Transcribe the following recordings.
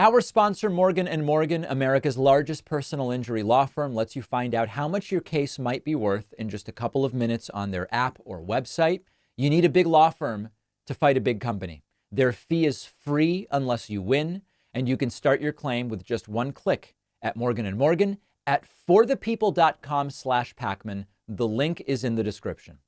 Our sponsor, Morgan & Morgan, America's largest personal injury law firm, lets you find out how much your case might be worth in just a couple of minutes on their app or website. You need a big law firm to fight a big company. Their fee is free unless you win, and you can start your claim with just one click at Morgan & Morgan at forthepeople.com/Pacman. The link is in the description.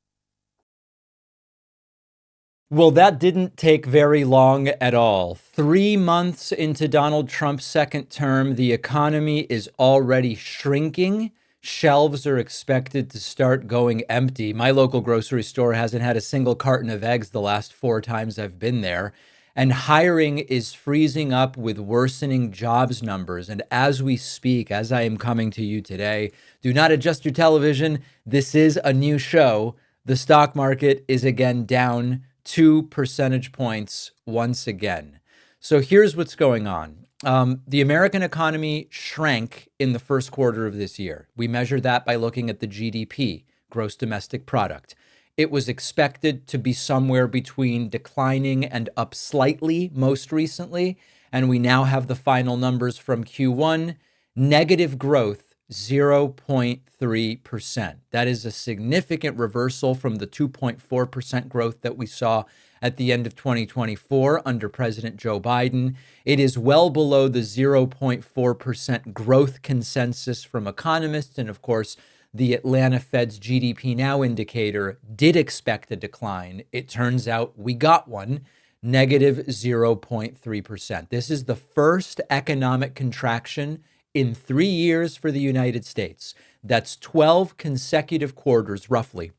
Well, that didn't take very long at all. 3 months into Donald Trump's second term, the economy is already shrinking. Shelves are expected to start going empty. My local grocery store hasn't had a single carton of eggs the last 4 times I've been there. And hiring is freezing up with worsening jobs numbers. And as we speak, as I am coming to you today, do not adjust your television. This is a new show. The stock market is again down 2 percentage points once again. So here's what's going on. The American economy shrank in the first quarter of this year. We measure that by looking at the GDP, gross domestic product. It was expected to be somewhere between declining and up slightly most recently. And we now have the final numbers from Q1, negative growth, 0.3%. That is a significant reversal from the 2.4% growth that we saw at the end of 2024 under President Joe Biden. It is well below the 0.4% growth consensus from economists. And of course, the Atlanta Fed's GDP Now indicator did expect a decline. It turns out we got one, negative 0.3%. This is the first economic contraction in 3 years for the United States. That's 12 consecutive quarters, roughly.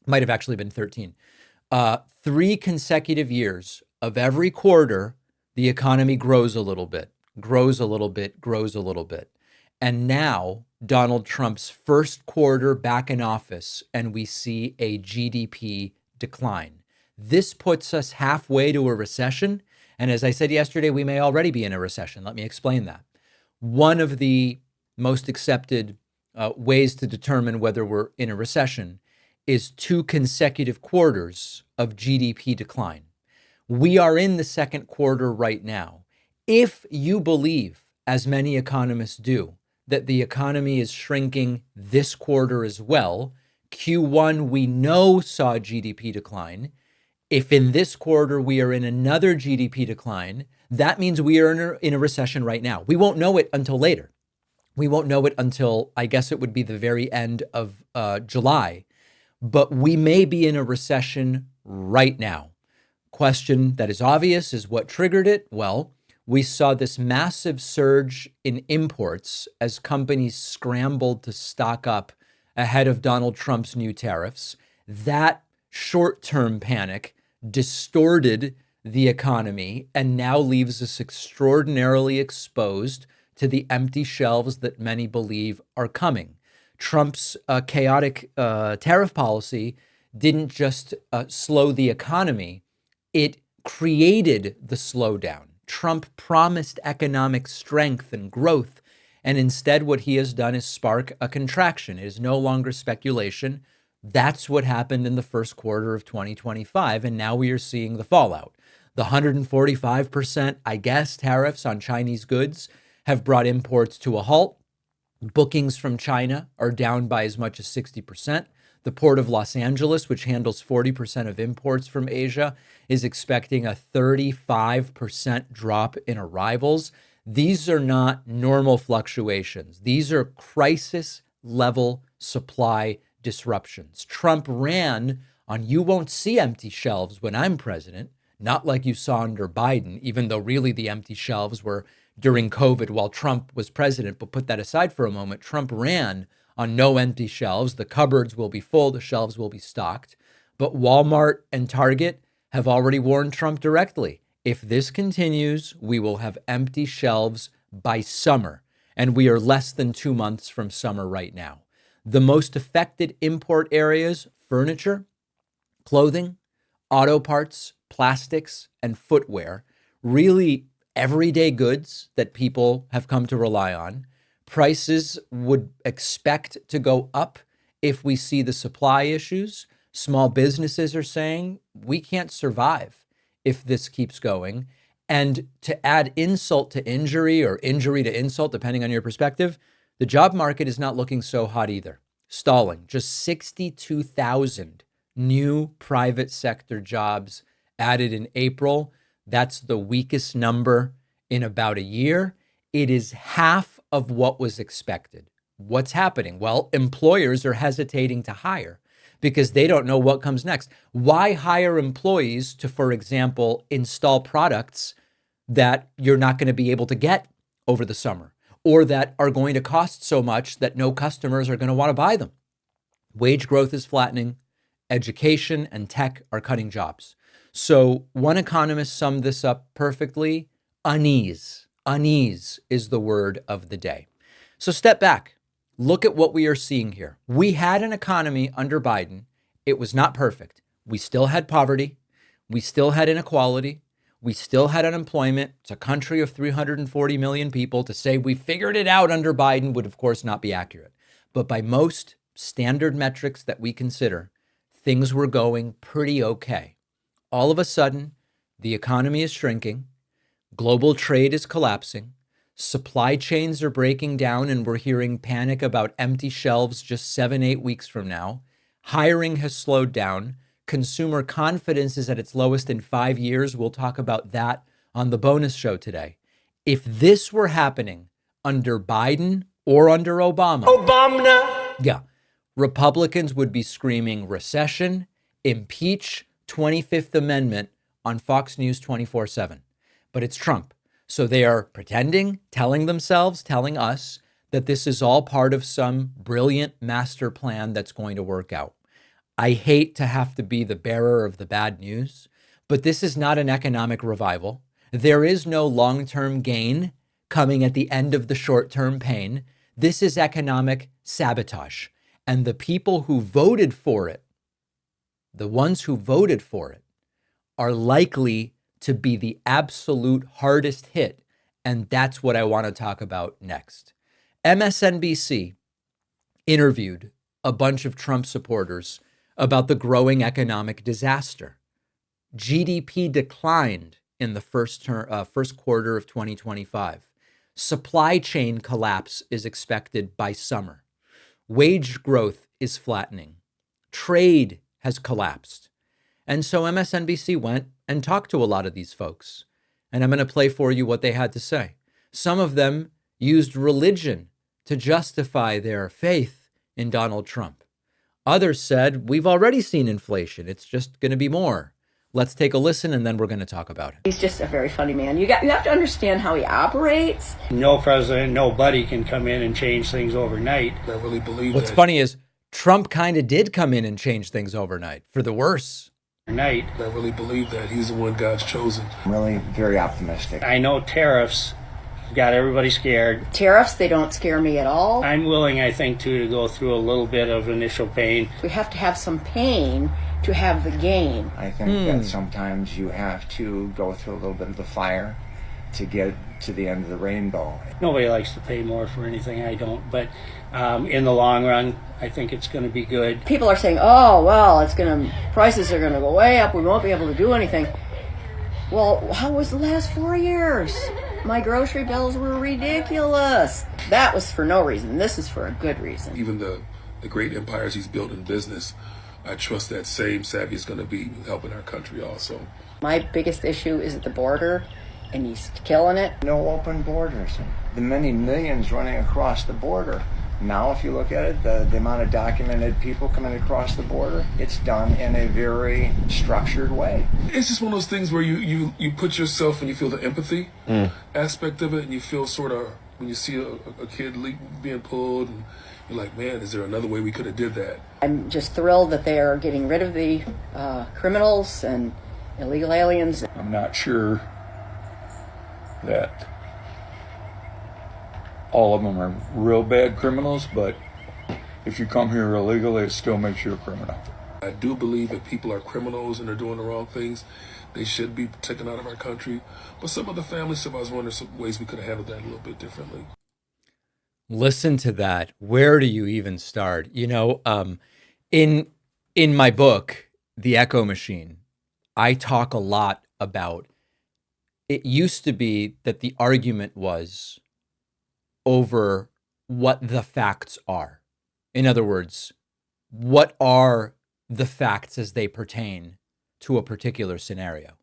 Might have actually been 13. 3 consecutive years of every quarter, the economy grows a little bit, grows a little bit, grows a little bit. And now Donald Trump's first quarter back in office, and we see a GDP decline. This puts us halfway to a recession. And as I said yesterday, we may already be in a recession. Let me explain that. One of the most accepted ways to determine whether we're in a recession is 2 consecutive quarters of GDP decline. We are in the second quarter right now. If you believe, as many economists do, that the economy is shrinking this quarter as well, Q1 we know saw GDP decline. If in this quarter we are in another GDP decline, that means we are in a recession right now. We won't know it until later. We won't know it until, I guess it would be the very end of July. But we may be in a recession right now. Question that is obvious is what triggered it? Well, we saw this massive surge in imports as companies scrambled to stock up ahead of Donald Trump's new tariffs. That short-term panic distorted the economy and now leaves us extraordinarily exposed to the empty shelves that many believe are coming. Trump's chaotic tariff policy didn't just slow the economy, it created the slowdown. Trump promised economic strength and growth, and instead what he has done is spark a contraction. It is no longer speculation. That's what happened in the first quarter of 2025, and now we are seeing the fallout. The 145%, I guess, tariffs on Chinese goods have brought imports to a halt. Bookings from China are down by as much as 60%. The Port of Los Angeles, which handles 40% of imports from Asia, is expecting a 35% drop in arrivals. These are not normal fluctuations. These are crisis-level supply disruptions. Trump ran on "you won't see empty shelves when I'm president," not like you saw under Biden, even though really the empty shelves were during COVID while Trump was president. But put that aside for a moment. Trump ran on no empty shelves. The cupboards will be full. The shelves will be stocked. But Walmart and Target have already warned Trump directly. If this continues, we will have empty shelves by summer. And we are less than 2 months from summer right now. The most affected import areas: furniture, clothing, auto parts, plastics, and footwear. Really everyday goods that people have come to rely on. Prices would expect to go up if we see the supply issues. Small businesses are saying we can't survive if this keeps going. And to add insult to injury or injury to insult, depending on your perspective, the job market is not looking so hot either. Stalling, just 62,000 new private sector jobs added in April. That's the weakest number in about a year. It is half of what was expected. What's happening? Well, employers are hesitating to hire because they don't know what comes next. Why hire employees to, for example, install products that you're not going to be able to get over the summer, or that are going to cost so much that no customers are going to want to buy them? Wage growth is flattening. Education and tech are cutting jobs. So one economist summed this up perfectly. Unease. Unease is the word of the day. So step back. Look at what we are seeing here. We had an economy under Biden. It was not perfect. We still had poverty. We still had inequality. We still had unemployment. It's a country of 340 million people. To say we figured it out under Biden would, of course, not be accurate. But by most standard metrics that we consider, things were going pretty okay. All of a sudden, the economy is shrinking. Global trade is collapsing. Supply chains are breaking down, and we're hearing panic about empty shelves just 7-8 weeks from now. Hiring has slowed down. Consumer confidence is at its lowest in 5 years. We'll talk about that on the bonus show today. If this were happening under Biden or under Obama, Republicans would be screaming recession, impeach, 25th Amendment on Fox News 24/7. But it's Trump. So they are pretending, telling themselves, telling us that this is all part of some brilliant master plan that's going to work out. I hate to have to be the bearer of the bad news, but this is not an economic revival. There is no long-term gain coming at the end of the short-term pain. This is economic sabotage. And the people who voted for it, the ones who voted for it, are likely to be the absolute hardest hit. And that's what I want to talk about next. MSNBC interviewed a bunch of Trump supporters about the growing economic disaster. GDP declined in the first quarter of 2025. Supply chain collapse is expected by summer. Wage growth is flattening. Trade has collapsed. And so MSNBC went and talked to a lot of these folks. And I'm going to play for you what they had to say. Some of them used religion to justify their faith in Donald Trump. Others said, we've already seen inflation. It's just going to be more. Let's take a listen, and then we're going to talk about it. He's just a very funny man. You have to understand how he operates. No president, nobody can come in and change things overnight. I really believe What's that. funny is Trump kind of did come in and change things overnight, for the worse. I really believe that he's the one God's chosen. I'm really very optimistic. I know tariffs got everybody scared. Tariffs, they don't scare me at all. I'm willing, I think, to go through a little bit of initial pain. We have to have some pain to have the gain. I think that sometimes you have to go through a little bit of the fire to get to the end of the rainbow. Nobody likes to pay more for anything, I don't. But in the long run, I think it's going to be good. People are saying, oh, well, prices are going to go way up. We won't be able to do anything. Well, how was the last 4 years? My grocery bills were ridiculous. That was for no reason. This is for a good reason. Even the great empires he's built in business, I trust that same savvy is going to be helping our country also. My biggest issue is at the border, and he's killing it. No open borders. The many millions running across the border. Now, if you look at it, the amount of documented people coming across the border, it's done in a very structured way. It's just one of those things where you put yourself and you feel the empathy aspect of it, and you feel sort of, when you see a kid being pulled, and you're like, man, is there another way we could have did that? I'm just thrilled that they are getting rid of the criminals and illegal aliens. I'm not sure that all of them are real bad criminals, but if you come here illegally, it still makes you a criminal. I do believe that people are criminals and they're doing the wrong things. They should be taken out of our country. But some of the family stuff, I was wondering some ways we could have handled that a little bit differently. Listen to that. Where do you even start? You know, in my book, The Echo Machine, I talk a lot about it used to be that the argument was over what the facts are. In other words, what are the facts as they pertain to a particular scenario?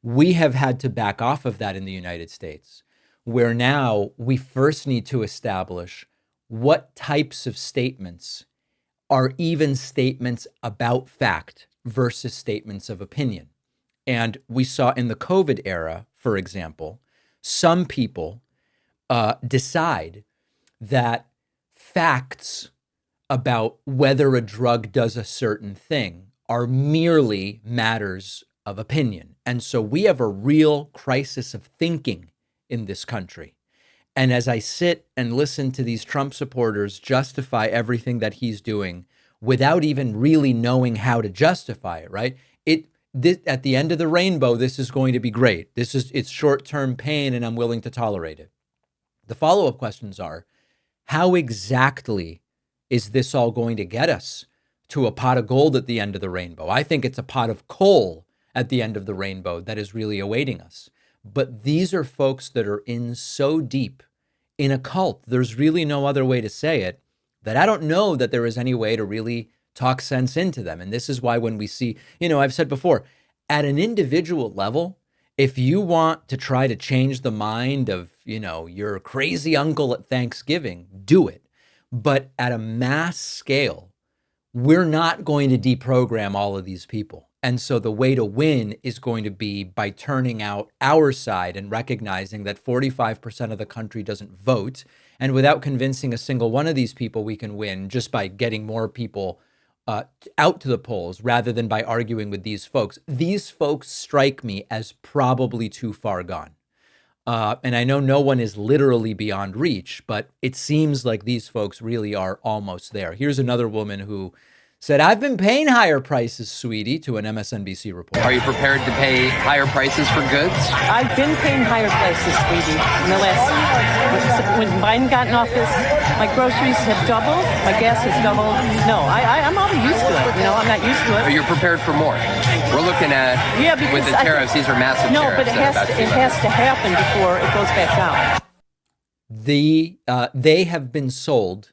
We have had to back off of that in the United States, where now we first need to establish what types of statements are even statements about fact versus statements of opinion. And we saw in the COVID era, for example, some people decide that facts about whether a drug does a certain thing are merely matters of opinion. And so we have a real crisis of thinking in this country. And as I sit and listen to these Trump supporters justify everything that he's doing without even really knowing how to justify it, right? At the end of the rainbow, this is going to be great. It's short-term pain and I'm willing to tolerate it. The follow-up questions are, how exactly is this all going to get us to a pot of gold at the end of the rainbow? I think it's a pot of coal at the end of the rainbow that is really awaiting us. But these are folks that are in so deep in a cult, there's really no other way to say it, that I don't know that there is any way to really talk sense into them. And this is why when we see, I've said before, at an individual level, if you want to try to change the mind of, your crazy uncle at Thanksgiving, do it. But at a mass scale, we're not going to deprogram all of these people. And so the way to win is going to be by turning out our side and recognizing that 45% of the country doesn't vote. And without convincing a single one of these people, we can win just by getting more people out to the polls rather than by arguing with these folks. These folks strike me as probably too far gone. And I know no one is literally beyond reach, but it seems like these folks really are almost there. Here's another woman who said, "I've been paying higher prices, sweetie," to an MSNBC report. Are you prepared to pay higher prices for goods? I've been paying higher prices, sweetie. When Biden got in office, my groceries have doubled, my gas has doubled. No, I'm already used to it. I'm not used to it. But you're prepared for more. We're looking at, with the tariffs, these are massive tariffs. No, but it has to happen before it goes back down. They have been sold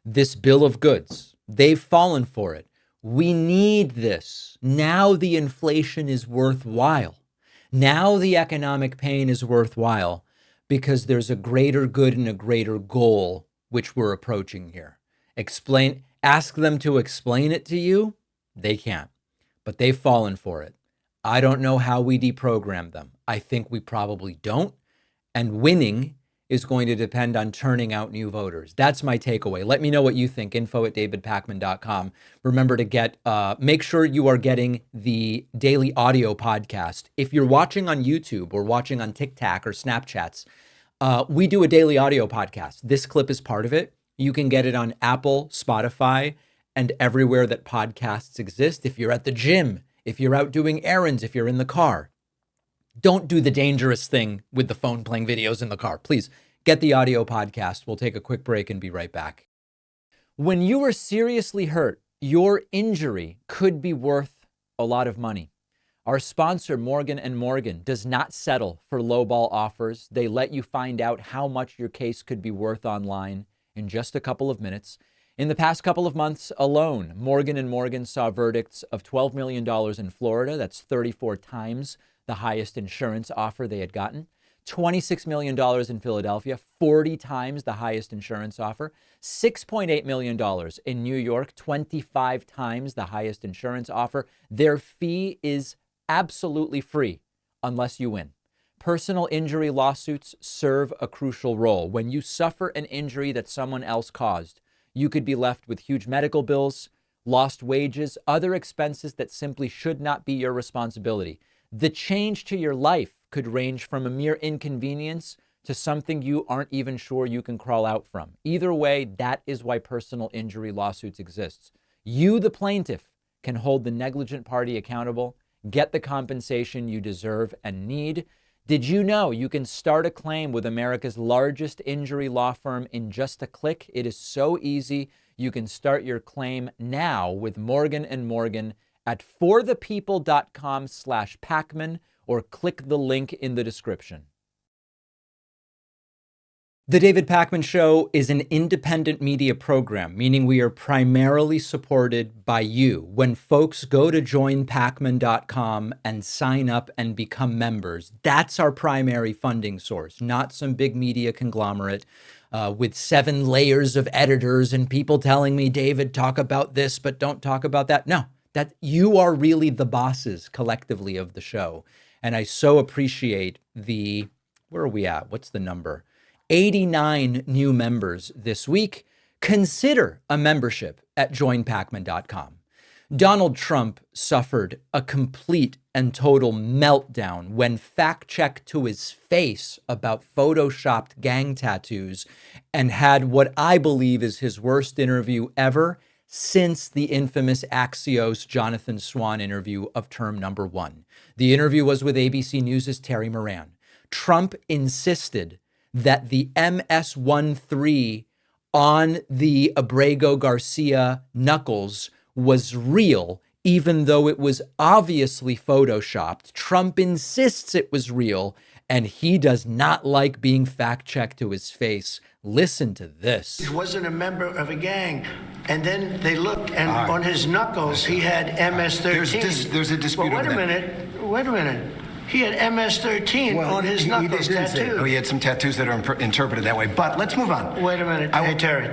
this bill of goods. They've fallen for it. We need this. Now the inflation is worthwhile. Now the economic pain is worthwhile because there's a greater good and a greater goal which we're approaching here. Ask them to explain it to you. They can't, but they've fallen for it. I don't know how we deprogram them. I think we probably don't. And winning is going to depend on turning out new voters. That's my takeaway. Let me know what you think. info@davidpakman.com. Remember to make sure you are getting the daily audio podcast. If you're watching on YouTube or watching on TikTok or Snapchats, we do a daily audio podcast. This clip is part of it. You can get it on Apple, Spotify, and everywhere that podcasts exist. If you're at the gym, if you're out doing errands, if you're in the car, don't do the dangerous thing with the phone playing videos in the car. Please get the audio podcast. We'll take a quick break and be right back. When you are seriously hurt, your injury could be worth a lot of money. Our sponsor, Morgan & Morgan, does not settle for lowball offers. They let you find out how much your case could be worth online in just a couple of minutes. In the past couple of months alone, Morgan & Morgan saw verdicts of $12 million in Florida. That's 34 times the highest insurance offer they had gotten. $26 million in Philadelphia, 40 times the highest insurance offer. $6.8 million in New York, 25 times the highest insurance offer. Their fee is absolutely free unless you win. Personal injury lawsuits serve a crucial role. When you suffer an injury that someone else caused, you could be left with huge medical bills, lost wages, other expenses that simply should not be your responsibility. The change to your life could range from a mere inconvenience to something you aren't even sure you can crawl out from. Either way, that is why personal injury lawsuits exist. You, the plaintiff, can hold the negligent party accountable, get the compensation you deserve and need. Did you know you can start a claim with America's largest injury law firm in just a click? It is so easy. You can start your claim now with Morgan & Morgan at forthepeople.com/Pacman or click the link in the description. The David Pakman Show is an independent media program, meaning we are primarily supported by you. When folks go to joinpakman.com and sign up and become members, that's our primary funding source, not some big media conglomerate with 7 layers of editors and people telling me, David, talk about this, but don't talk about that. No, that you are really the bosses collectively of the show. And I so appreciate where are we at? What's the number? 89 new members this week. Consider a membership at joinpakman.com. Donald Trump suffered a complete and total meltdown when fact-checked to his face about photoshopped gang tattoos and had what I believe is his worst interview ever since the infamous Axios Jonathan Swan interview of term number 1. The interview was with ABC News' Terry Moran. Trump insisted that the MS-13 on the Abrego Garcia knuckles was real, even though it was obviously photoshopped. Trump insists it was real, and he does not like being fact-checked to his face. Listen to this. He wasn't a member of a gang. And then they looked, and on his knuckles, he had MS-13. There's a dispute over that. Wait a minute. He had MS-13 on his knuckles tattooed. Oh, he had some tattoos that are interpreted that way. But let's move on. Wait a minute. Hey, Terry.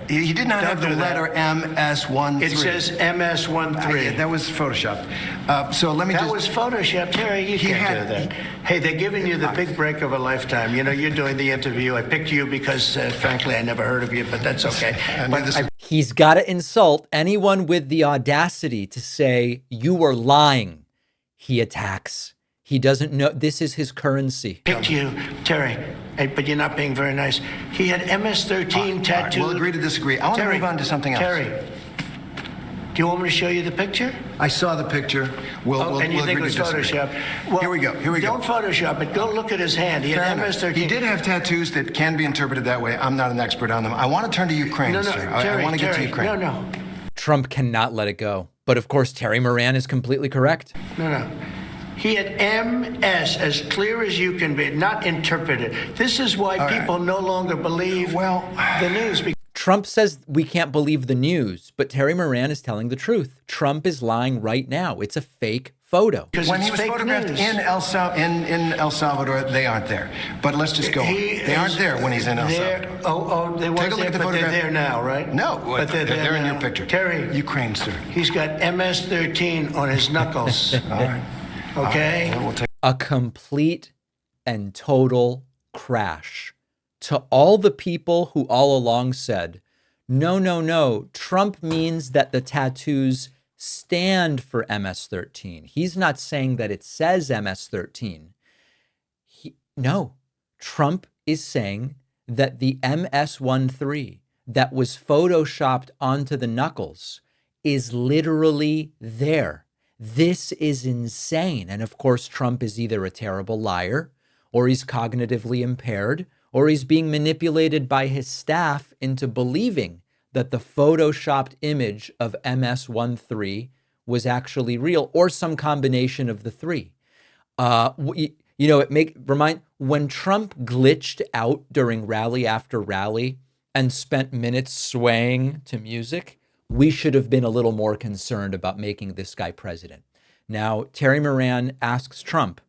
He did not have the letter MS-13. It says MS-13. That was photoshopped. That was photoshopped. Terry, you can't do that. Hey, they're giving you the big break of a lifetime. You know, you're doing the interview. I picked you because, frankly, I never heard of you, but that's okay. He's got to insult anyone with the audacity to say, you were lying. He attacks. He doesn't know. This is his currency. Picked you, Terry, but you're not being very nice. He had MS-13 tattooed. We'll agree to disagree. I want to move on to something else. Terry, do you want me to show you the picture? I saw the picture. We'll and you think it was Photoshop? Well, here we go. Don't Photoshop it. Go look at his hand. He had MS-13. He did have tattoos that can be interpreted that way. I'm not an expert on them. I want to turn to Ukraine, sir. Terry, I want to get to Ukraine. No. Trump cannot let it go. But of course, Terry Moran is completely correct. No. He had MS, as clear as you can be, not interpreted. This is why people no longer believe the news. Trump says we can't believe the news, but Terry Moran is telling the truth. Trump is lying right now. It's a fake photo. When he was photographed in El Salvador, they aren't there. But let's just go on. They aren't there when he's in El Salvador. They weren't there, but they're there now, right? No, but they're in your picture. Terry. Ukraine, sir. He's got MS-13 on his knuckles. All right. Okay? A complete and total crash. To all the people who all along said, no, Trump means that the tattoos stand for MS-13. He's not saying that it says MS-13. No, Trump is saying that the MS-13 that was photoshopped onto the knuckles is literally there. This is insane. And of course, Trump is either a terrible liar, or he's cognitively impaired, or he's being manipulated by his staff into believing that the photoshopped image of MS-13 was actually real, or some combination of the three. When Trump glitched out during rally after rally and spent minutes swaying to music, we should have been a little more concerned about making this guy president. Now, Terry Moran asks Trump,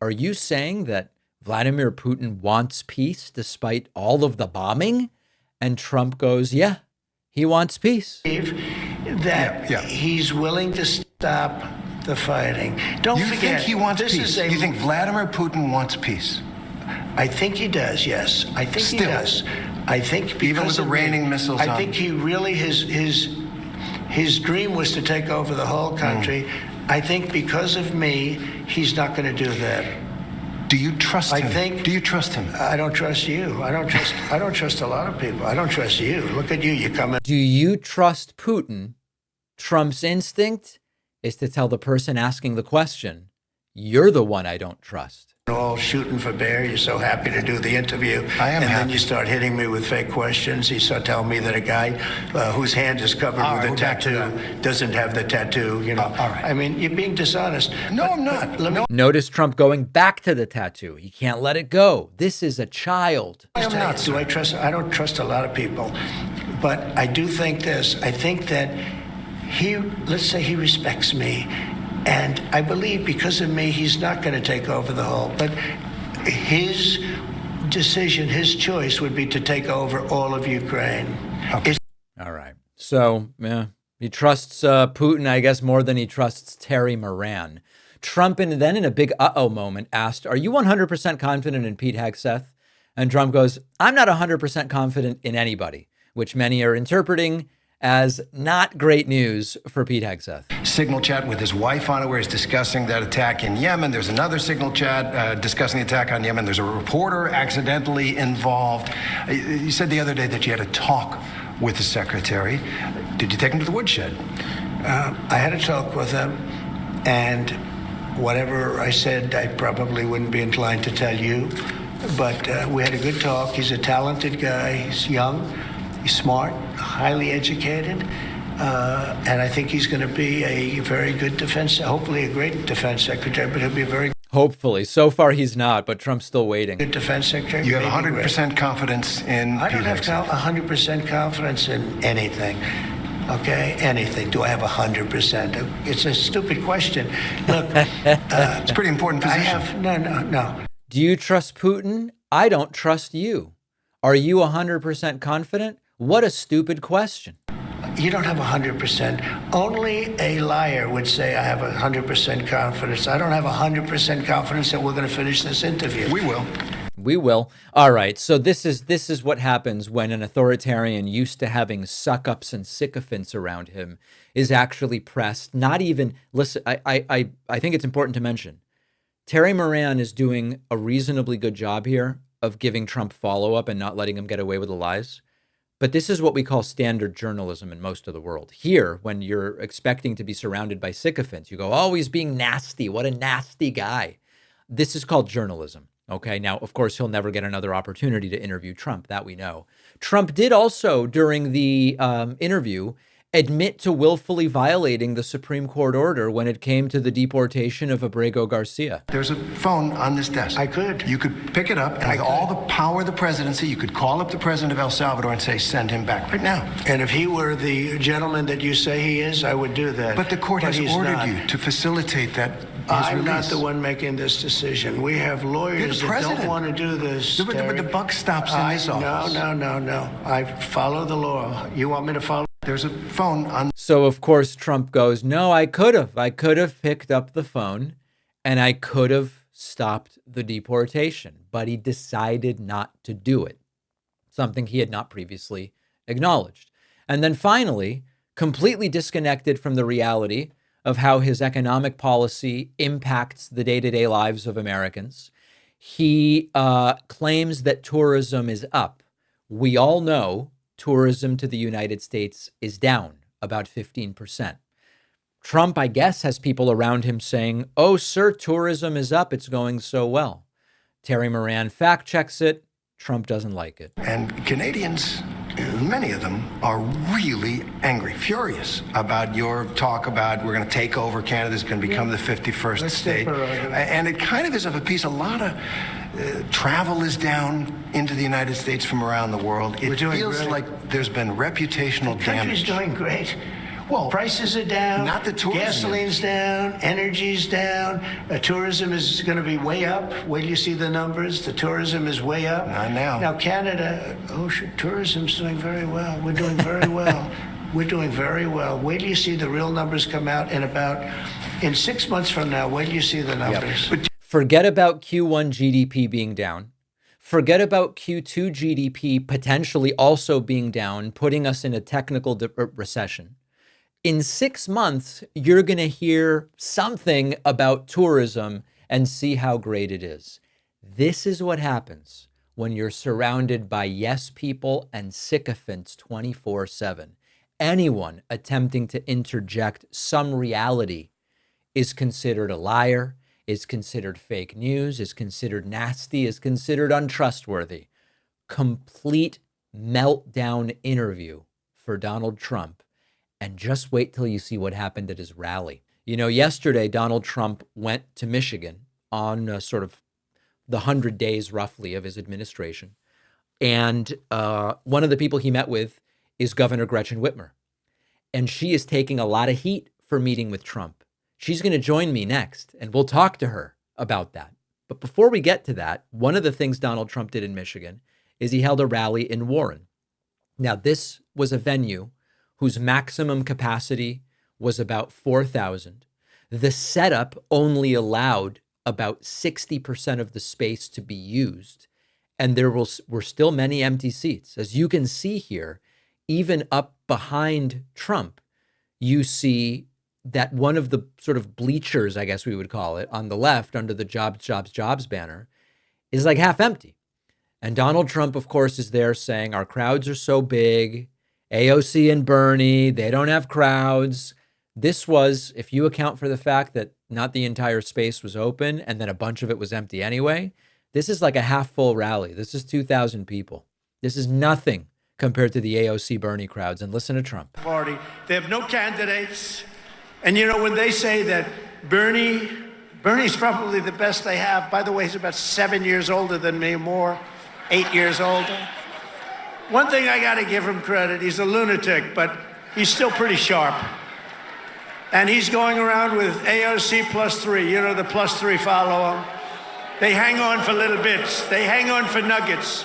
are you saying that Vladimir Putin wants peace despite all of the bombing? And Trump goes, yeah, he wants peace. That he's willing to stop the fighting. Don't forget, think he wants peace? You think Vladimir Putin wants peace? I think he does, yes. I think he does. I think because even with the raining missiles I think he really, his dream was to take over the whole country. I think because of me, he's not going to do that. Do you trust him? Do you trust him? I don't trust you. I don't trust a lot of people. I don't trust you. Look at you. You come in. Do you trust Putin? Trump's instinct is to tell the person asking the question, you're the one I don't trust. all shooting for bear. You're so happy to do the interview. I am and happy. then you start hitting me with fake questions. You start telling me that a guy whose hand is covered with a tattoo doesn't have the tattoo. You know, all right. I mean, you're being dishonest. No, I'm not. Notice Trump going back to the tattoo. He can't let it go. This is a child. I am not, Do I trust? I don't trust a lot of people, but I do think this. I think that let's say he respects me, and I believe because of me, he's not going to take over the whole. But his decision, his choice would be to take over all of Ukraine. Okay. All right. So, yeah, he trusts Putin, I guess, more than he trusts Terry Moran. Trump, and then in a big uh-oh moment, asked, are you 100% confident in Pete Hegseth? And Trump goes, I'm not 100% confident in anybody, which many are interpreting as not great news for Pete Hegseth. Signal chat with his wife on it where he's discussing that attack in Yemen. There's another signal chat discussing the attack on Yemen. There's a reporter accidentally involved. You said the other day that you had a talk with the secretary. Did you take him to the woodshed? I had a talk with him, and whatever I said, I probably wouldn't be inclined to tell you. But we had a good talk. He's a talented guy. He's young. He's smart, highly educated, and I think he's going to be a very good hopefully a great defense secretary, but he'll be a very Hopefully. So far he's not, but Trump's still waiting. good defense secretary. You have 100% confidence in I don't Pete have Hegseth. 100% confidence in anything. Okay, anything. Do I have 100%? It's a stupid question. Look, it's a pretty important I position. have no. Do you trust Putin? I don't trust you. Are you 100% confident? What a stupid question. You don't have 100%. Only a liar would say I have 100% confidence. I don't have 100% confidence that we're going to finish this interview. We will. We will. All right. So this is what happens when an authoritarian used to having suck-ups and sycophants around him is actually pressed. Not even, listen, I think it's important to mention, Terry Moran is doing a reasonably good job here of giving Trump follow-up and not letting him get away with the lies. But this is what we call standard journalism in most of the world. Here, when you're expecting to be surrounded by sycophants, you go, oh, he's being nasty. What a nasty guy. This is called journalism. Okay, now, of course, he'll never get another opportunity to interview Trump. That we know. Trump did also, during the interview, admit to willfully violating the Supreme Court order when it came to the deportation of Abrego Garcia. There's a phone on this desk. I could. You could pick it up, and with all the power of the presidency, you could call up the president of El Salvador and say, send him back right now. And if he were the gentleman that you say he is, I would do that. But the court has he's ordered not. you to facilitate that. I'm not the one making this decision. We have lawyers that don't want to do this. But the buck stops in this office. No. I follow the law. You want me to follow? There's a phone on. So, of course, Trump goes, no, I could have. I could have picked up the phone and I could have stopped the deportation. But he decided not to do it, something he had not previously acknowledged. And then finally, completely disconnected from the reality of how his economic policy impacts the day-to-day lives of Americans, he claims that tourism is up. We all know tourism to the United States is down about 15%. Trump, I guess, has people around him saying, oh, sir, tourism is up. It's going so well. Terry Moran fact checks it. Trump doesn't like it. And Canadians, many of them, are really angry, furious about your talk about we're going to take over Canada, is going to become the 51st state. And it kind of is of a piece. A lot of travel is down into the United States from around the world. It feels like there's been reputational The country's damage. doing great. Well, prices are down. Not the tourism. Gasoline's down. Energy's down. Tourism is going to be way up. Wait till you see the numbers. The tourism is way up. Not now. Now Canada, tourism's doing very well. We're doing very well. We're doing very well. Wait till you see the real numbers come out in 6 months from now. Wait till you see the numbers. Yep. Forget about Q1 GDP being down. Forget about Q2 GDP potentially also being down, putting us in a technical recession. In 6 months, you're going to hear something about tourism and see how great it is. This is what happens when you're surrounded by yes people and sycophants 24/7. Anyone attempting to interject some reality is considered a liar, is considered fake news, is considered nasty, is considered untrustworthy. Complete meltdown interview for Donald Trump. And just wait till you see what happened at his rally. You know, yesterday, Donald Trump went to Michigan on sort of the 100 days roughly of his administration. And one of the people he met with is Governor Gretchen Whitmer. And she is taking a lot of heat for meeting with Trump. She's going to join me next, and we'll talk to her about that. But before we get to that, one of the things Donald Trump did in Michigan is he held a rally in Warren. Now, this was a venue whose maximum capacity was about 4,000. The setup only allowed about 60% of the space to be used. And there were still many empty seats. As you can see here, even up behind Trump, you see that one of the sort of bleachers, I guess we would call it, on the left under the Jobs, Jobs, Jobs banner is like half empty. And Donald Trump, of course, is there saying our crowds are so big. AOC and Bernie, they don't have crowds. This was, if you account for the fact that not the entire space was open and then a bunch of it was empty anyway, this is like a half full rally. This is 2,000 people. This is nothing compared to the AOC Bernie crowds. And listen to Trump. Party. They have no candidates. And you know, when they say that Bernie's probably the best they have. By the way, he's about 7 years older than me, more, 8 years older. One thing I got to give him credit, he's a lunatic, but he's still pretty sharp. And he's going around with AOC +3. You know, the +3 follow him. They hang on for little bits. They hang on for nuggets.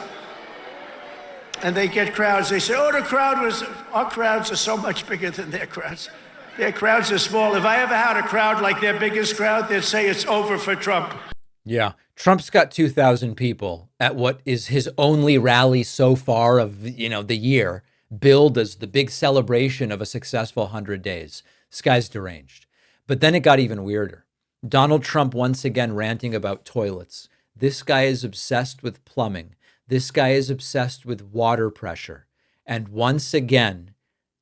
And they get crowds. They say, our crowds are so much bigger than their crowds. Their crowds are small. If I ever had a crowd like their biggest crowd, they'd say it's over for Trump. Yeah, Trump's got 2,000 people at what is his only rally so far of, the year, billed as the big celebration of a successful 100 days. This guy's deranged. But then it got even weirder. Donald Trump once again ranting about toilets. This guy is obsessed with plumbing. This guy is obsessed with water pressure. And once again,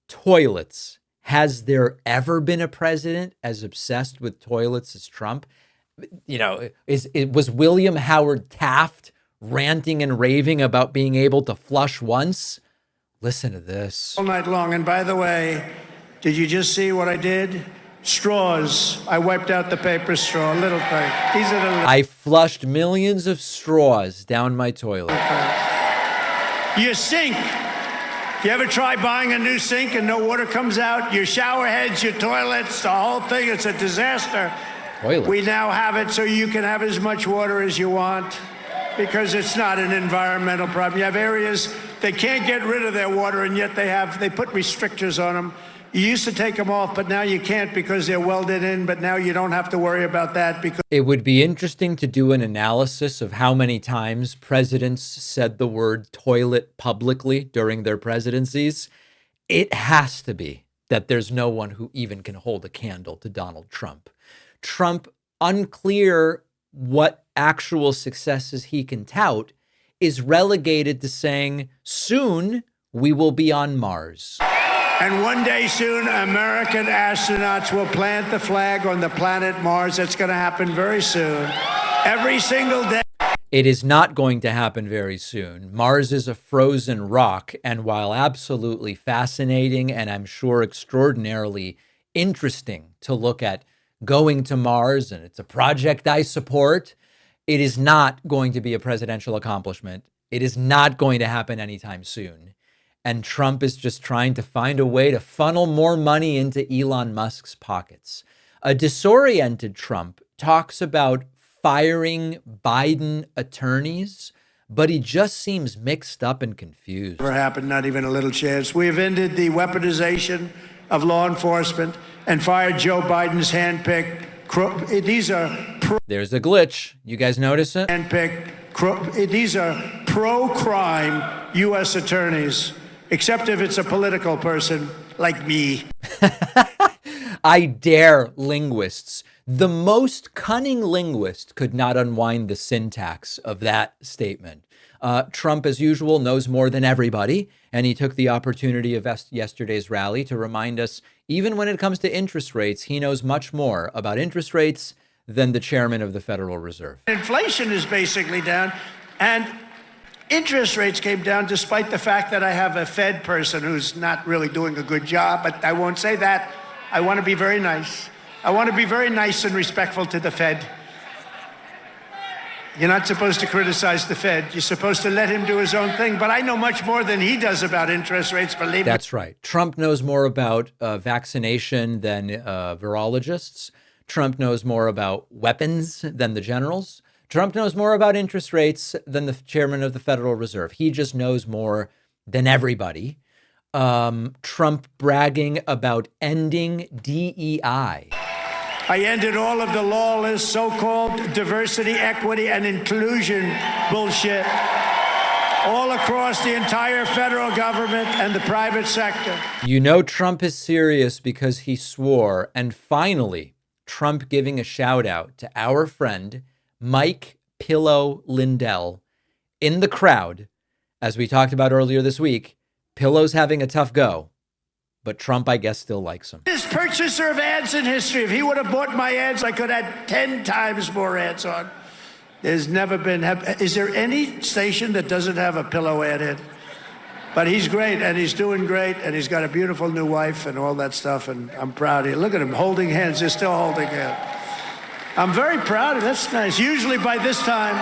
toilets. Has there ever been a president as obsessed with toilets as Trump? Was William Howard Taft ranting and raving about being able to flush once? Listen to this. All night long. And by the way, did you just see what I did? Straws. I wiped out the paper straw. Little thing. These are the. I flushed millions of straws down my toilet. Your sink. You ever try buying a new sink and no water comes out? Your shower heads, your toilets, the whole thing. It's a disaster. Toilet. We now have it so you can have as much water as you want because it's not an environmental problem. You have areas they can't get rid of their water, and yet they put restrictors on them. You used to take them off, but now you can't because they're welded in, but now you don't have to worry about that because it would be interesting to do an analysis of how many times presidents said the word toilet publicly during their presidencies. It has to be that there's no one who even can hold a candle to Donald Trump. Trump, unclear what actual successes he can tout, is relegated to saying, soon we will be on Mars. And one day soon, American astronauts will plant the flag on the planet Mars. That's going to happen very soon. Every single day. It is not going to happen very soon. Mars is a frozen rock, and while absolutely fascinating and I'm sure extraordinarily interesting to look at going to Mars, and it's a project I support, it is not going to be a presidential accomplishment. It is not going to happen anytime soon. And Trump is just trying to find a way to funnel more money into Elon Musk's pockets. A disoriented Trump talks about firing Biden attorneys, but he just seems mixed up and confused. Never happened, not even a little chance. We have ended the weaponization of law enforcement and fired Joe Biden's handpicked. There's a glitch. You guys notice it? These are pro-crime U.S. attorneys, except if it's a political person like me. I dare linguists. The most cunning linguist could not unwind the syntax of that statement. Trump, as usual, knows more than everybody, and he took the opportunity of yesterday's rally to remind us, even when it comes to interest rates, he knows much more about interest rates than the chairman of the Federal Reserve. Inflation is basically down, and interest rates came down despite the fact that I have a Fed person who's not really doing a good job, but I won't say that. I want to be very nice. I want to be very nice and respectful to the Fed. You're not supposed to criticize the Fed. You're supposed to let him do his own thing. But I know much more than he does about interest rates, believe me. That's right. Trump knows more about vaccination than virologists. Trump knows more about weapons than the generals. Trump knows more about interest rates than the chairman of the Federal Reserve. He just knows more than everybody. Trump bragging about ending DEI. I ended all of the lawless so-called diversity, equity, and inclusion bullshit all across the entire federal government and the private sector. You know Trump is serious because he swore. And finally, Trump giving a shout out to our friend, Mike Pillow Lindell, in the crowd. As we talked about earlier this week, Pillow's having a tough go. But Trump, I guess, still likes him. This purchaser of ads in history. If he would have bought my ads, I could have had 10 times more ads on. There's never been. Is there any station that doesn't have a Pillow ad in? But he's great, and he's doing great, and he's got a beautiful new wife and all that stuff, and I'm proud of you. Look at him holding hands. They're still holding hands. I'm very proud of it. That's nice. Usually by this time,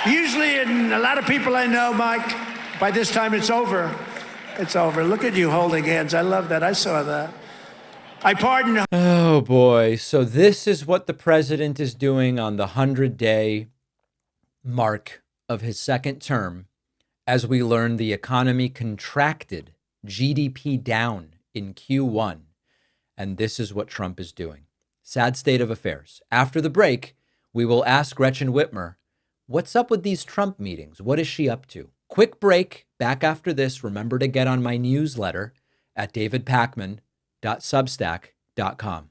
and a lot of people I know, Mike, by this time it's over. It's over. Look at you holding hands. I love that. I saw that. I pardon. Oh, boy. So this is what the president is doing on the 100-day mark of his second term as we learn the economy contracted, GDP down in Q1. And this is what Trump is doing. Sad state of affairs. After the break, we will ask Gretchen Whitmer, what's up with these Trump meetings? What is she up to? Quick break. Back after this, remember to get on my newsletter at davidpakman.substack.com.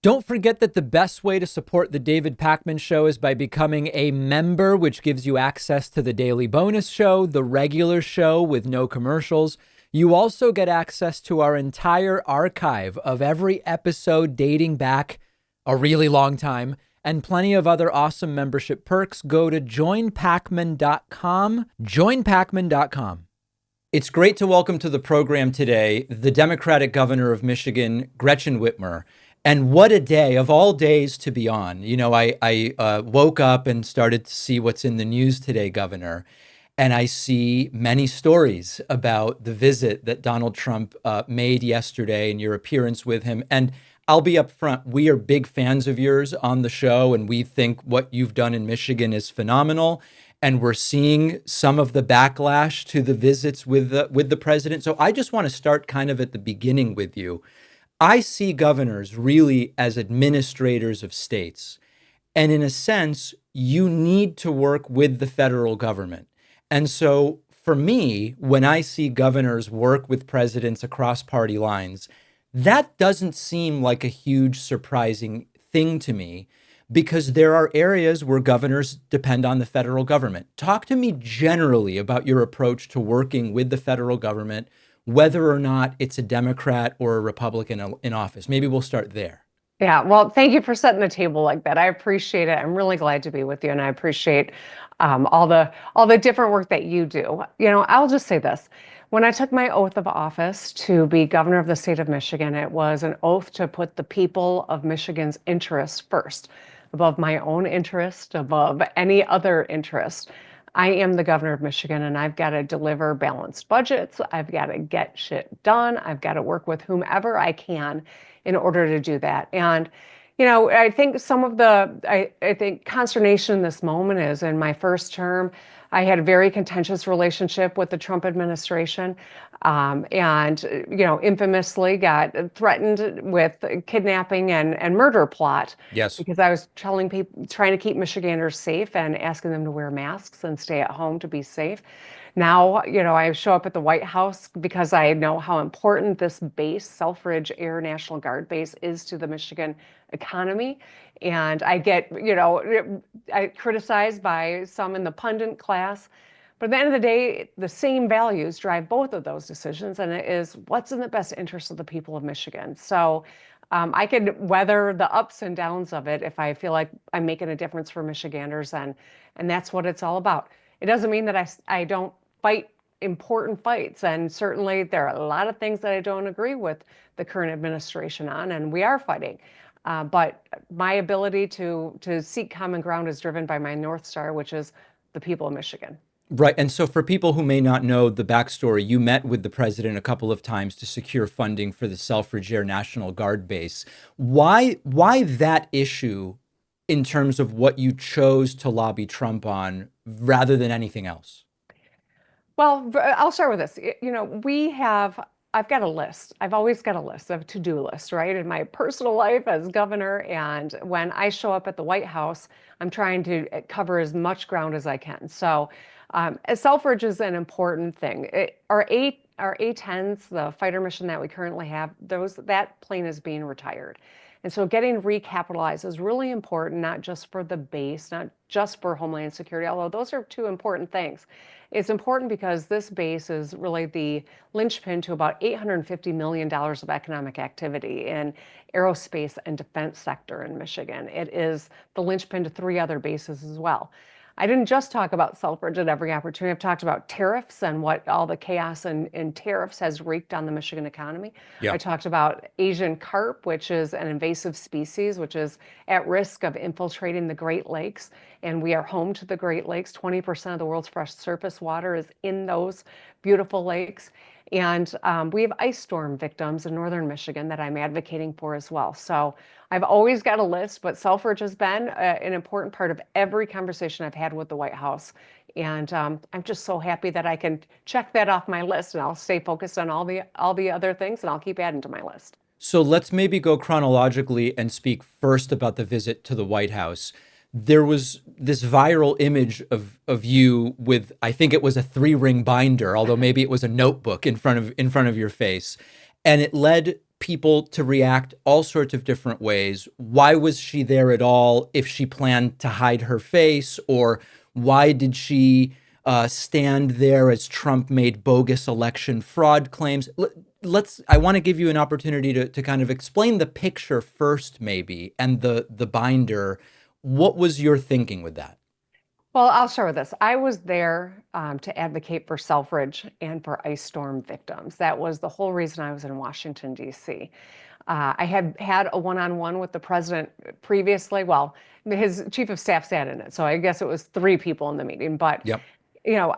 Don't forget that the best way to support the David Pakman Show is by becoming a member, which gives you access to the daily bonus show, the regular show with no commercials. You also get access to our entire archive of every episode dating back a really long time, and plenty of other awesome membership perks. Go to joinpakman.com, joinpakman.com. It's great to welcome to the program today the Democratic governor of Michigan, Gretchen Whitmer. And what a day, of all days to be on. You know, I woke up and started to see what's in the news today, Governor, and I see many stories about the visit that Donald Trump made yesterday and your appearance with him. And I'll be up front. We are big fans of yours on the show, and we think what you've done in Michigan is phenomenal. And we're seeing some of the backlash to the visits with the president. So I just want to start kind of at the beginning with you. I see governors really as administrators of states. And in a sense, you need to work with the federal government. And so for me, when I see governors work with presidents across party lines, that doesn't seem like a huge surprising thing to me, because there are areas where governors depend on the federal government. Talk to me generally about your approach to working with the federal government, whether or not it's a Democrat or a Republican in office. Maybe we'll start there. Yeah, well, thank you for setting the table like that. I appreciate it. I'm really glad to be with you, and I appreciate all the different work that you do. You know, I'll just say this. When I took my oath of office to be governor of the state of Michigan, it was an oath to put the people of Michigan's interests first, above my own interest, above any other interest. I am the governor of Michigan, and I've got to deliver balanced budgets. I've got to get shit done. I've got to work with whomever I can in order to do that. And, you know, I think some of I think consternation in this moment is in my first term, I had a very contentious relationship with the Trump administration, and, you know, infamously got threatened with kidnapping and murder plot. Yes. Because I was telling people, trying to keep Michiganders safe and asking them to wear masks and stay at home to be safe. Now, you know, I show up at the White House because I know how important this base, Selfridge Air National Guard base, is to the Michigan economy. And I get, you know, I criticized by some in the pundit class. But at the end of the day, the same values drive both of those decisions. And it is what's in the best interest of the people of Michigan. So I could weather the ups and downs of it if I feel like I'm making a difference for Michiganders, and that's what it's all about. It doesn't mean that I don't fight important fights, and certainly there are a lot of things that I don't agree with the current administration on, and we are fighting. But my ability to seek common ground is driven by my North Star, which is the people of Michigan. Right. And so for people who may not know the backstory, you met with the president a couple of times to secure funding for the Selfridge Air National Guard base. Why that issue in terms of what you chose to lobby Trump on rather than anything else? Well, I'll start with this. I've got a list. I've always got a list, a to-do list, right? In my personal life as governor, and when I show up at the White House, I'm trying to cover as much ground as I can. So Selfridge is an important thing. Our A-10s, the fighter mission that we currently have, that plane is being retired. And so getting recapitalized is really important, not just for the base, not just for Homeland Security, although those are two important things. It's important because this base is really the linchpin to about $850 million of economic activity in aerospace and defense sector in Michigan. It is the linchpin to 3 other bases as well. I didn't just talk about Selfridge at every opportunity. I've talked about tariffs and what all the chaos in tariffs has wreaked on the Michigan economy. Yeah. I talked about Asian carp, which is an invasive species, which is at risk of infiltrating the Great Lakes. And we are home to the Great Lakes. 20% of the world's fresh surface water is in those beautiful lakes. And we have ice storm victims in northern Michigan that I'm advocating for as well. So I've always got a list, but Selfridge has been an important part of every conversation I've had with the White House. And I'm just so happy that I can check that off my list, and I'll stay focused on all the other things, and I'll keep adding to my list. So let's maybe go chronologically and speak first about the visit to the White House. There was this viral image of you with, I think it was a 3-ring binder, although maybe it was a notebook in front of your face. And it led people to react all sorts of different ways. Why was she there at all if she planned to hide her face? Or why did she stand there as Trump made bogus election fraud claims? I want to give you an opportunity to kind of explain the picture first, maybe, and the binder. What was your thinking with that? Well, I'll start with this. I was there to advocate for Selfridge and for ice storm victims. That was the whole reason I was in Washington, D.C. I had a one-on-one with the president previously. Well, his chief of staff sat in it, so I guess it was 3 people in the meeting. But Yep.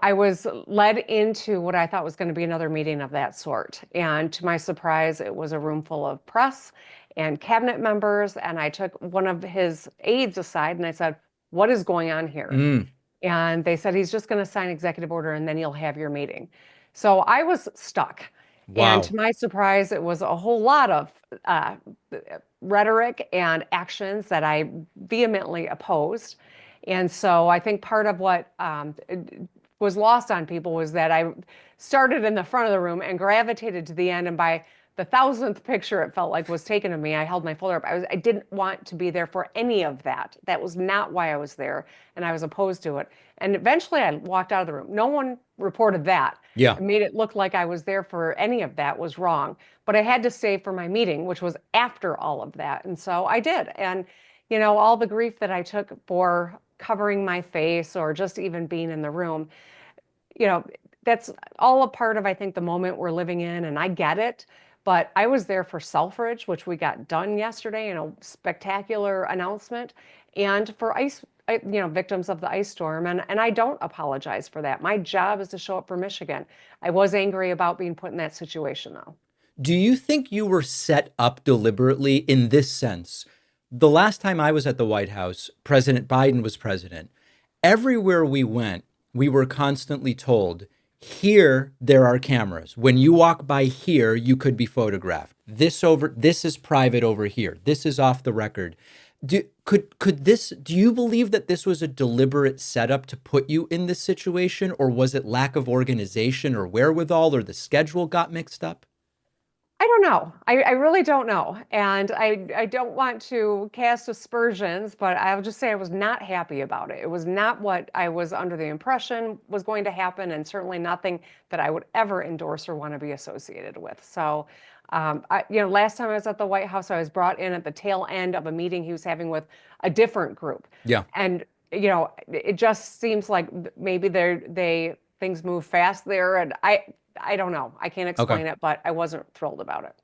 I was led into what I thought was going to be another meeting of that sort. And to my surprise, it was a room full of press and cabinet members. And I took one of his aides aside and I said, "What is going on here?" And they said, "He's just going to sign executive order and then you'll have your meeting." So I was stuck. Wow. And to my surprise, it was a whole lot of rhetoric and actions that I vehemently opposed. And so I think part of what was lost on people was that I started in the front of the room and gravitated to the end, and by the 1,000th picture it felt like was taken of me, I held my folder up. I didn't want to be there for any of that. That was not why I was there, and I was opposed to it. And eventually I walked out of the room. No one reported that. Yeah. It made it look like I was there for any of that was wrong. But I had to stay for my meeting, which was after all of that. And so I did. And, all the grief that I took for covering my face or just even being in the room, that's all a part of, I think, the moment we're living in, and I get it. But I was there for Selfridge, which we got done yesterday in a spectacular announcement, and for victims of the ice storm. And I don't apologize for that. My job is to show up for Michigan. I was angry about being put in that situation, though. Do you think you were set up deliberately in this sense? The last time I was at the White House, President Biden was president. Everywhere we went, we were constantly told, here, there are cameras. When you walk by here, you could be photographed. This is private over here. This is off the record. Do you believe that this was a deliberate setup to put you in this situation, or was it lack of organization or wherewithal, or the schedule got mixed up? I don't know. I really don't know. And I don't want to cast aspersions, but I'll just say I was not happy about it. It was not what I was under the impression was going to happen, and certainly nothing that I would ever endorse or want to be associated with. So Last time I was at the White House, I was brought in at the tail end of a meeting he was having with a different group. Yeah. And, it just seems like maybe things move fast there. And I don't know. I can't explain it, but I wasn't thrilled about it.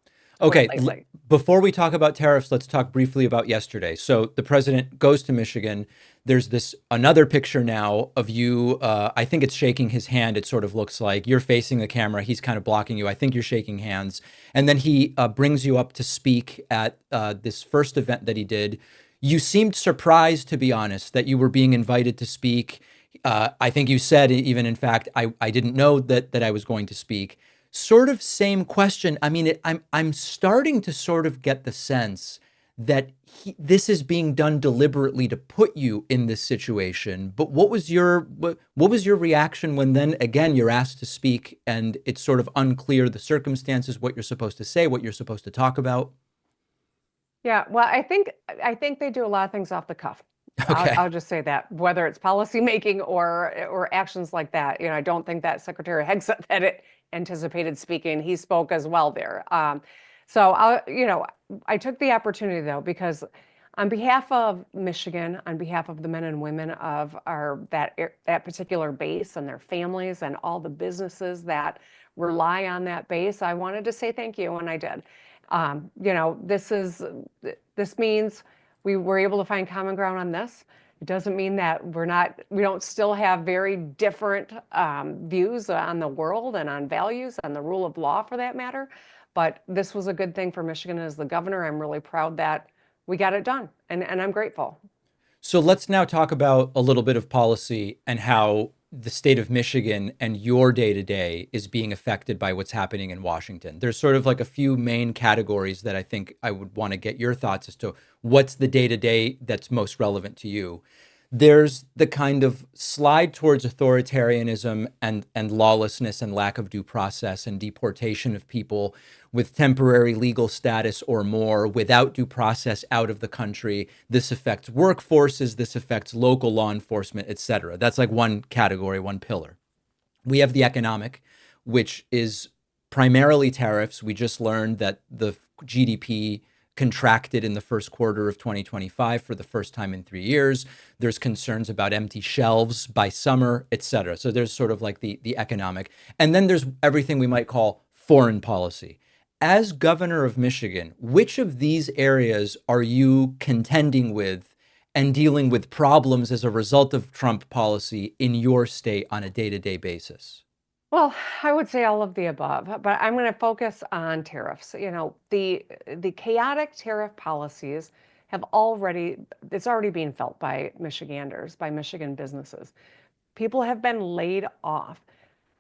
Okay, lately. before we talk about tariffs, let's talk briefly about yesterday. So the president goes to Michigan. There's another picture now of you. I think it's shaking his hand. It sort of looks like you're facing the camera. He's kind of blocking you. I think you're shaking hands. And then he brings you up to speak at this first event that he did. You seemed surprised, to be honest, that you were being invited to speak. I think you said, even in fact, I didn't know that I was going to speak. Sort of same question. I mean, I'm starting to sort of get the sense that this is being done deliberately to put you in this situation. But what was your reaction when then again you're asked to speak and it's sort of unclear the circumstances, what you're supposed to say, what you're supposed to talk about? Yeah, well, I think they do a lot of things off the cuff. Okay. I'll just say that, whether it's policy making or actions like that. I don't think that Secretary Hegseth had it anticipated speaking. He spoke as well there. So I took the opportunity though, because on behalf of Michigan, on behalf of the men and women of that particular base and their families and all the businesses that rely on that base, I wanted to say thank you, and I did. This means we were able to find common ground on this. It doesn't mean that we don't still have very different views on the world and on values and the rule of law for that matter. But this was a good thing for Michigan as the governor. I'm really proud that we got it done, and I'm grateful. So let's now talk about a little bit of policy and how the state of Michigan and your day-to-day is being affected by what's happening in Washington. There's sort of like a few main categories that I think I would want to get your thoughts as to what's the day-to-day that's most relevant to you. There's the kind of slide towards authoritarianism and lawlessness and lack of due process and deportation of people with temporary legal status or more without due process out of the country. This affects workforces, this affects local law enforcement, et cetera. That's like one category, one pillar. We have the economic, which is primarily tariffs. We just learned that the GDP contracted in the first quarter of 2025 for the first time in 3 years. There's concerns about empty shelves by summer, et cetera. So there's sort of like the economic. And then there's everything we might call foreign policy. As governor of Michigan, which of these areas are you contending with and dealing with problems as a result of Trump policy in your state on a day-to-day basis? Well, I would say all of the above, but I'm going to focus on tariffs. The chaotic tariff policies it's already being felt by Michiganders, by Michigan businesses. People have been laid off.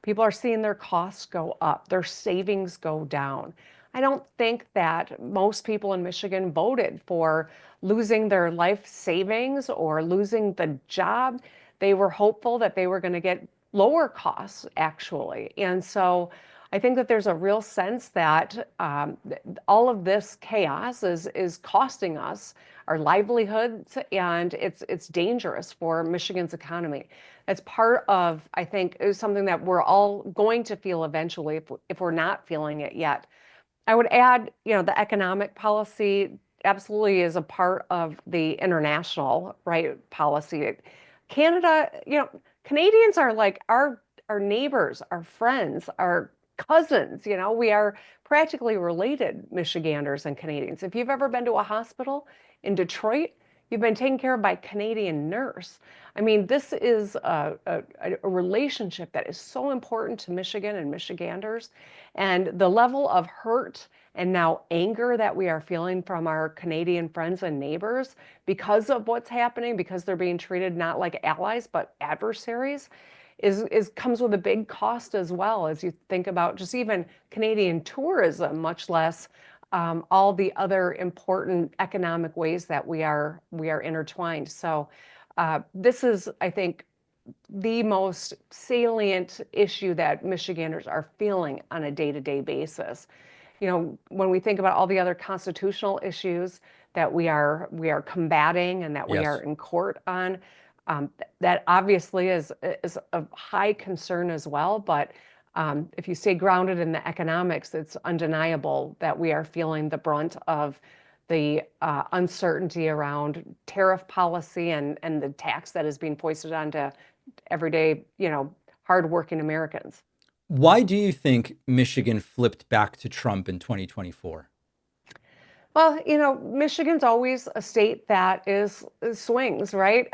People are seeing their costs go up, their savings go down. I don't think that most people in Michigan voted for losing their life savings or losing the job. They were hopeful that they were going to get lower costs, actually. And so I think that there's a real sense that all of this chaos is costing us our livelihoods, and it's dangerous for Michigan's economy. That's part of, I think, is something that we're all going to feel eventually if we're not feeling it yet. I would add, the economic policy absolutely is a part of the international, right, policy. Canada, Canadians are like our neighbors, our friends, our cousins. We are practically related, Michiganders and Canadians. If you've ever been to a hospital in Detroit, you've been taken care of by a Canadian nurse. I mean, this is a relationship that is so important to Michigan and Michiganders. And the level of hurt and now anger that we are feeling from our Canadian friends and neighbors because of what's happening, because they're being treated not like allies, but adversaries, comes with a big cost as well, as you think about just even Canadian tourism, much less all the other important economic ways that we are intertwined. So this is, I think, the most salient issue that Michiganders are feeling on a day-to-day basis. When we think about all the other constitutional issues that we are combating and that we Yes. are in court on, that obviously is of high concern as well. But If you stay grounded in the economics, it's undeniable that we are feeling the brunt of the uncertainty around tariff policy and the tax that is being foisted onto everyday, hardworking Americans. Why do you think Michigan flipped back to Trump in 2024? Well, Michigan's always a state that swings, right?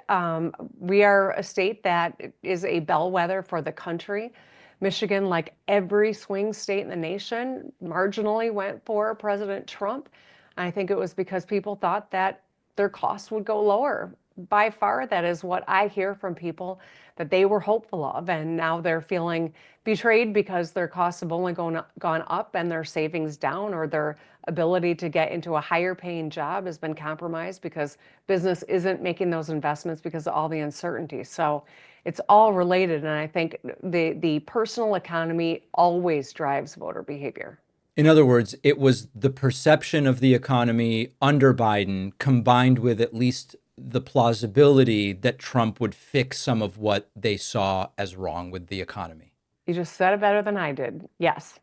We are a state that is a bellwether for the country. Michigan, like every swing state in the nation, marginally went for President Trump. I think it was because people thought that their costs would go lower. By far, that is what I hear from people that they were hopeful of. And now they're feeling betrayed because their costs have only gone up and their savings down, or their ability to get into a higher paying job has been compromised because business isn't making those investments because of all the uncertainty. So it's all related. And I think the personal economy always drives voter behavior. In other words, it was the perception of the economy under Biden combined with at least the plausibility that Trump would fix some of what they saw as wrong with the economy. You just said it better than I did. Yes.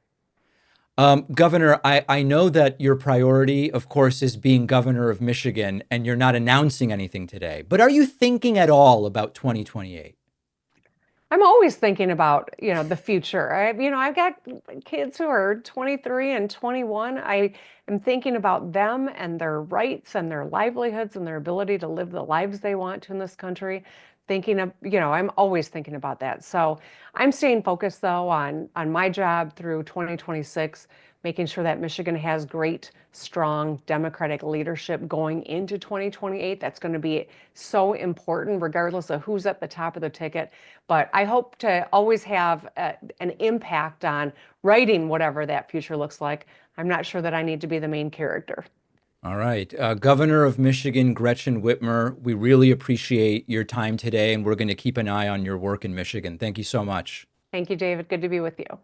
Governor, I know that your priority, of course, is being governor of Michigan, and you're not announcing anything today. But are you thinking at all about 2028? I'm always thinking about, the future. I've got kids who are 23 and 21. I am thinking about them and their rights and their livelihoods and their ability to live the lives they want to in this country. I'm always thinking about that. So I'm staying focused, though, on my job through 2026, making sure that Michigan has great, strong Democratic leadership going into 2028. That's going to be so important, regardless of who's at the top of the ticket. But I hope to always have an impact on writing whatever that future looks like. I'm not sure that I need to be the main character. All right. Governor of Michigan, Gretchen Whitmer, we really appreciate your time today, and we're going to keep an eye on your work in Michigan. Thank you so much. Thank you, David. Good to be with you.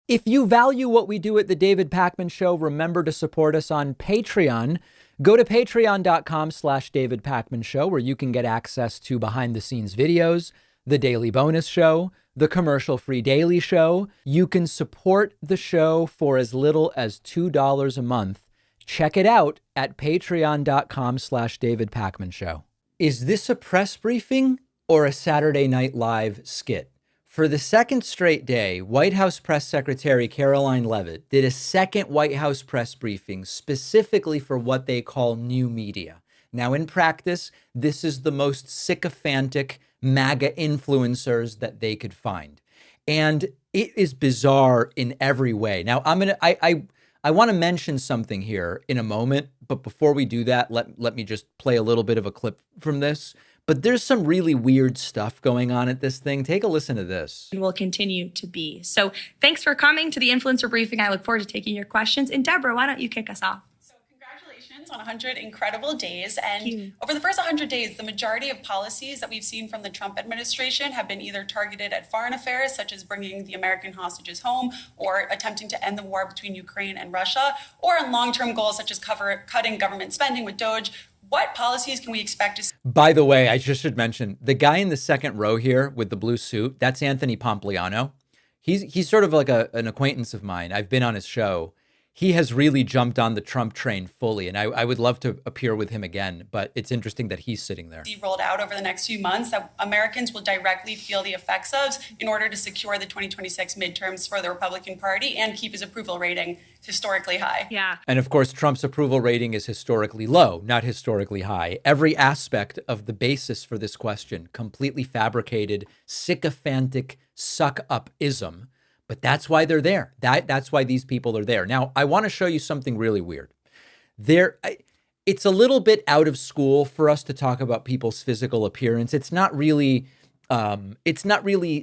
If you value what we do at The David Pakman Show, remember to support us on Patreon. Go to patreon.com/David Pakman Show, where you can get access to behind-the-scenes videos, the daily bonus show, the commercial-free daily show. You can support the show for as little as $2 a month. Check it out at patreon.com/David Pakman Show. Is this a press briefing or a Saturday Night Live skit? For the second straight day, White House Press Secretary Caroline Leavitt did a second White House press briefing specifically for what they call new media. Now, in practice, this is the most sycophantic MAGA influencers that they could find. And it is bizarre in every way. Now, I want to mention something here in a moment, but before we do that, let me just play a little bit of a clip from this. But there's some really weird stuff going on at this thing. Take a listen to this. And will continue to be. So thanks for coming to the influencer briefing. I look forward to taking your questions. And Deborah, why don't you kick us off? So congratulations on 100 incredible days. And over the first 100 days, the majority of policies that we've seen from the Trump administration have been either targeted at foreign affairs, such as bringing the American hostages home, or attempting to end the war between Ukraine and Russia, or on long-term goals such as cutting government spending with DOGE. What policies can we expect to see? By the way, I just should mention the guy in the second row here with the blue suit. That's Anthony Pompliano. He's sort of like an acquaintance of mine. I've been on his show. He has really jumped on the Trump train fully, and I would love to appear with him again, but it's interesting that he's sitting there. Rolled out over the next few months that Americans will directly feel the effects of in order to secure the 2026 midterms for the Republican Party and keep his approval rating historically high. Yeah. And of course, Trump's approval rating is historically low, not historically high. Every aspect of the basis for this question, completely fabricated, sycophantic, suck-up-ism. But that's why they're there. That's why these people are there. Now, I want to show you something really weird. It's a little bit out of school for us to talk about people's physical appearance. It's not really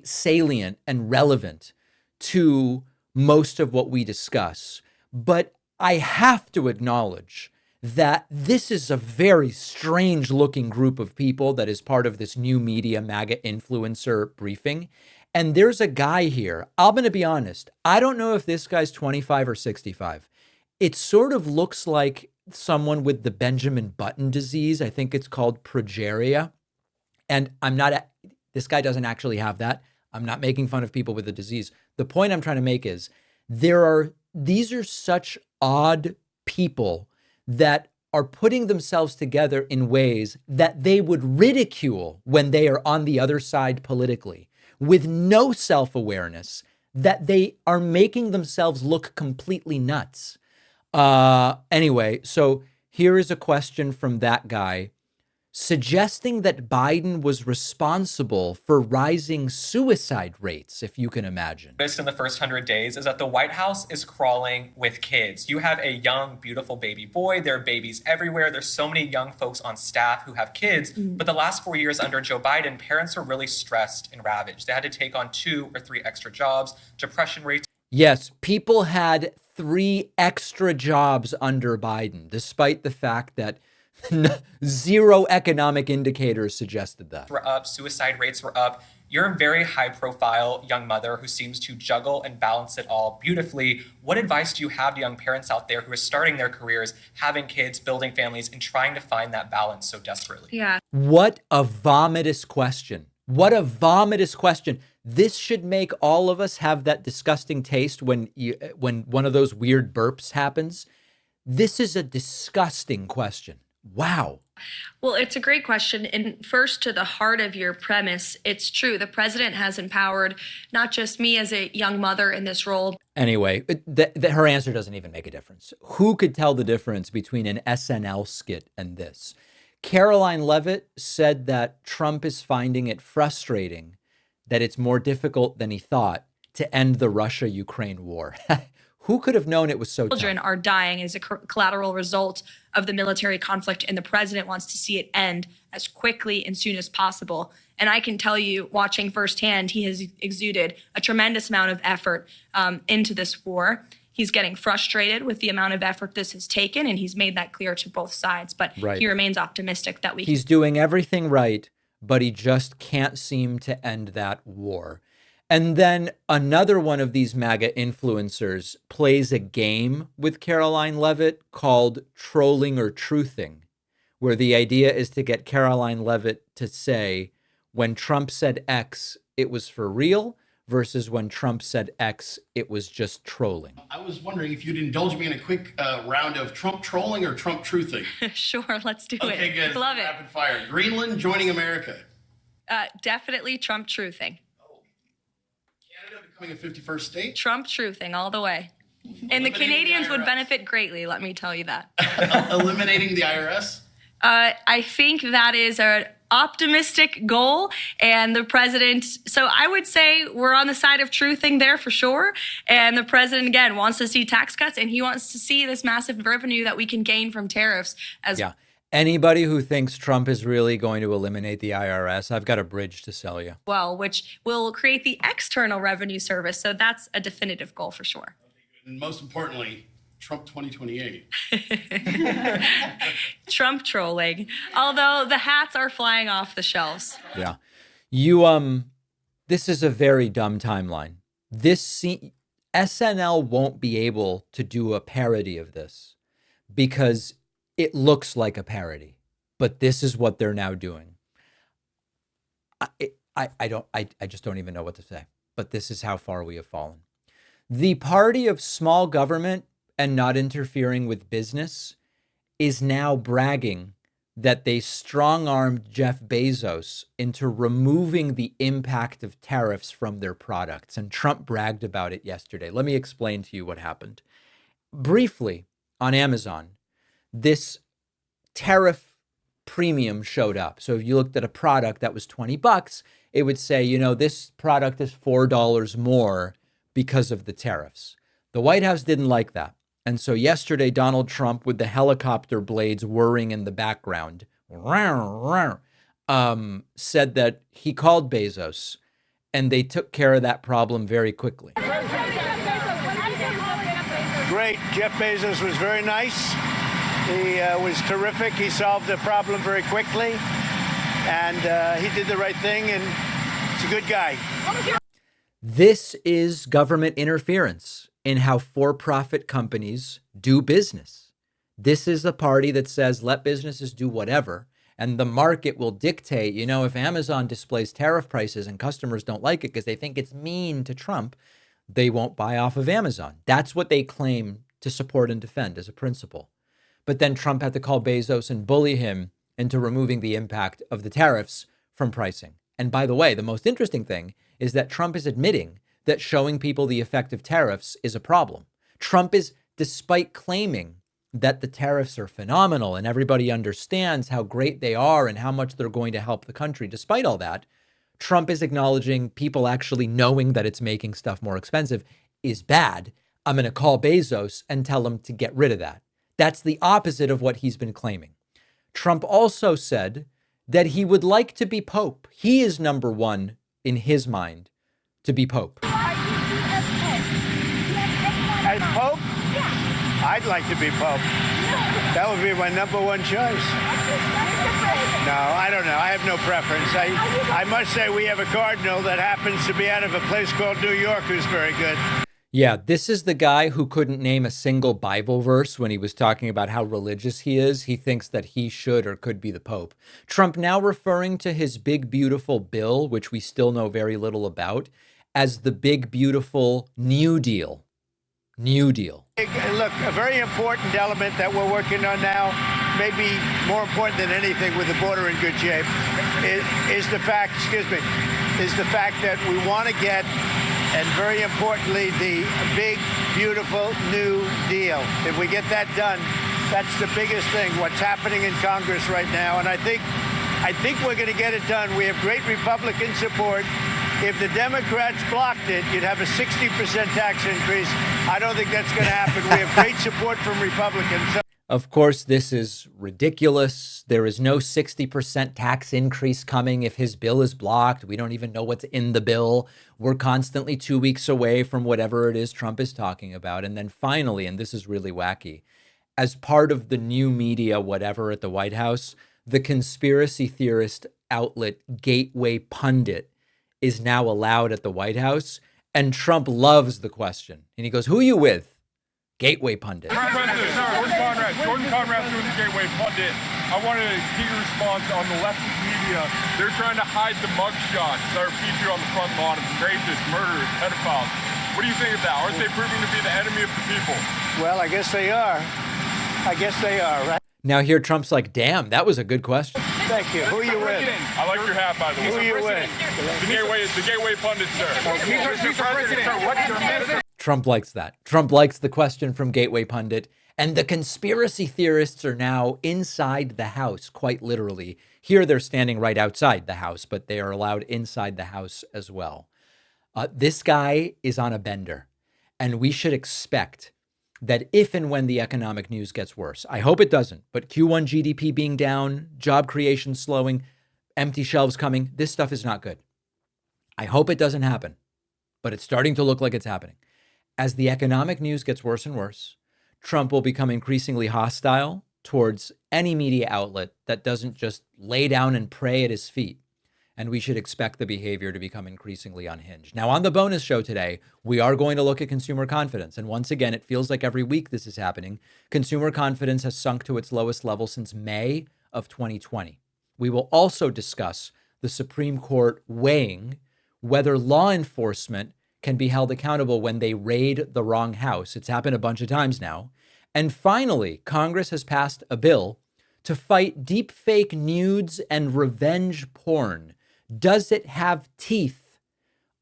salient and relevant to most of what we discuss. But I have to acknowledge that this is a very strange looking group of people that is part of this new media MAGA influencer briefing. And there's a guy here. I'm going to be honest. I don't know if this guy's 25 or 65. It sort of looks like someone with the Benjamin Button disease. I think it's called progeria. And this guy doesn't actually have that. I'm not making fun of people with the disease. The point I'm trying to make is these are such odd people that are putting themselves together in ways that they would ridicule when they are on the other side politically, with no self-awareness that they are making themselves look completely nuts. Anyway, so here is a question from that guy suggesting that Biden was responsible for rising suicide rates, if you can imagine. In the first 100 days is that the White House is crawling with kids. You have a young, beautiful baby boy. There are babies everywhere. There's so many young folks on staff who have kids. But the last 4 years under Joe Biden, parents are really stressed and ravaged. They had to take on 2 or 3 extra jobs. Depression rates. Yes, people had 3 extra jobs under Biden, despite the fact that zero economic indicators suggested that. Were up, suicide rates were up. You're a very high profile young mother who seems to juggle and balance it all beautifully. What advice do you have to young parents out there who are starting their careers, having kids, building families, and trying to find that balance so desperately? Yeah. What a vomitous question. What a vomitous question. This should make all of us have that disgusting taste when one of those weird burps happens. This is a disgusting question. Wow. Well, it's a great question. And first, to the heart of your premise, it's true. The president has empowered not just me as a young mother in this role. Anyway, her answer doesn't even make a difference. Who could tell the difference between an SNL skit and this? Caroline Leavitt said that Trump is finding it frustrating that it's more difficult than he thought to end the Russia-Ukraine war. Who could have known it was so tough? Children are dying as a collateral result of the military conflict, and the president wants to see it end as quickly and soon as possible. And I can tell you, watching firsthand, he has exuded a tremendous amount of effort into this war. He's getting frustrated with the amount of effort this has taken, and he's made that clear to both sides. But he remains optimistic that He's doing everything right, but he just can't seem to end that war. And then another one of these MAGA influencers plays a game with Caroline Leavitt called Trolling or Truthing, where the idea is to get Caroline Leavitt to say, when Trump said X, it was for real, versus when Trump said X, it was just trolling. I was wondering if you'd indulge me in a quick round of Trump trolling or Trump truthing. Sure, let's do it. Okay, good. Love it. Rapid fire. Greenland joining America. Definitely Trump truthing. Becoming a 51st state? Trump truthing all the way. And the Canadians would benefit greatly, let me tell you that. Eliminating the IRS? I think that is an optimistic goal. And the president, so I would say we're on the side of truthing there for sure. And the president, again, wants to see tax cuts, and he wants to see this massive revenue that we can gain from tariffs as yeah. Anybody who thinks Trump is really going to eliminate the IRS, I've got a bridge to sell you. well, which will create the external revenue service. So that's a definitive goal for sure. And most importantly, Trump 2028. Trump trolling, although the hats are flying off the shelves. Yeah. This is a very dumb timeline. SNL won't be able to do a parody of this because it looks like a parody, but this is what they're now doing. I just don't even know what to say, but this is how far we have fallen. The party of small government and not interfering with business is now bragging that they strong-armed Jeff Bezos into removing the impact of tariffs from their products. And Trump bragged about it yesterday. Let me explain to you what happened. Briefly, on Amazon, this tariff premium showed up. So if you looked at a product that was $20, it would say, you know, this product is $4 more because of the tariffs. The White House didn't like that. And so yesterday, Donald Trump, with the helicopter blades whirring in the background, said that he called Bezos and they took care of that problem very quickly. Great. Jeff Bezos was very nice. He was terrific. He solved the problem very quickly. And he did the right thing, and he's a good guy. This is government interference in how for-profit companies do business. This is a party that says, let businesses do whatever. And the market will dictate, if Amazon displays tariff prices and customers don't like it because they think it's mean to Trump, they won't buy off of Amazon. That's what they claim to support and defend as a principle. But then Trump had to call Bezos and bully him into removing the impact of the tariffs from pricing. And by the way, the most interesting thing is that Trump is admitting that showing people the effect of tariffs is a problem. Trump is, despite claiming that the tariffs are phenomenal and everybody understands how great they are and how much they're going to help the country, despite all that, Trump is acknowledging people actually knowing that it's making stuff more expensive is bad. I'm going to call Bezos and tell him to get rid of that. That's the opposite of what he's been claiming. Trump also said that he would like to be Pope. He is number one in his mind to be Pope. As Pope? I'd like to be Pope. That would be my number one choice. No, I don't know. I have no preference. I must say we have a cardinal that happens to be out of a place called New York who's very good. Yeah, this is the guy who couldn't name a single Bible verse when he was talking about how religious he is. He thinks that he should or could be the Pope. Trump now referring to his big, beautiful bill, which we still know very little about, as the big, beautiful New Deal. New Deal. Look, a very important element that we're working on now, maybe more important than anything with the border in good shape, is the fact that we want to get, and very importantly, the big, beautiful New Deal. If we get that done, that's the biggest thing, what's happening in Congress right now. And I think we're going to get it done. We have great Republican support. If the Democrats blocked it, you'd have a 60% tax increase. I don't think that's going to happen. We have great support from Republicans. Of course, this is ridiculous. There is no 60% tax increase coming if his bill is blocked. We don't even know what's in the bill. We're constantly 2 weeks away from whatever it is Trump is talking about. And then finally, and this is really wacky, as part of the new media, whatever at the White House, the conspiracy theorist outlet Gateway Pundit is now allowed at the White House. And Trump loves the question. And he goes, "Who are you with?" Gateway Pundit. Jordan Conrad's doing the Gateway Pundit. I wanted to get your response on the leftist media. They're trying to hide the mugshots that are featured on the front lawn of rapists, murderers, pedophiles. What do you think of that? Aren't they proving to be the enemy of the people? Well, I guess they are. Right? Now here Trump's like, damn, that was a good question. Thank you. Who are you with? I like your hat, by the way. Who are you with? The Gateway Pundit, sir. Mr. President, sir, what's your message? Trump likes that. Trump likes the question from Gateway Pundit. And the conspiracy theorists are now inside the house, quite literally. Here they're standing right outside the house, but they are allowed inside the house as well. This guy is on a bender. And we should expect that if and when the economic news gets worse, I hope it doesn't, but Q1 GDP being down, job creation slowing, empty shelves coming, this stuff is not good. I hope it doesn't happen, but it's starting to look like it's happening. As the economic news gets worse and worse, Trump will become increasingly hostile towards any media outlet that doesn't just lay down and pray at his feet. And we should expect the behavior to become increasingly unhinged. Now, on the bonus show today, we are going to look at consumer confidence. And once again, it feels like every week this is happening. Consumer confidence has sunk to its lowest level since May of 2020. We will also discuss the Supreme Court weighing whether law enforcement can be held accountable when they raid the wrong house. It's happened a bunch of times now. And finally, Congress has passed a bill to fight deep fake nudes and revenge porn. Does it have teeth?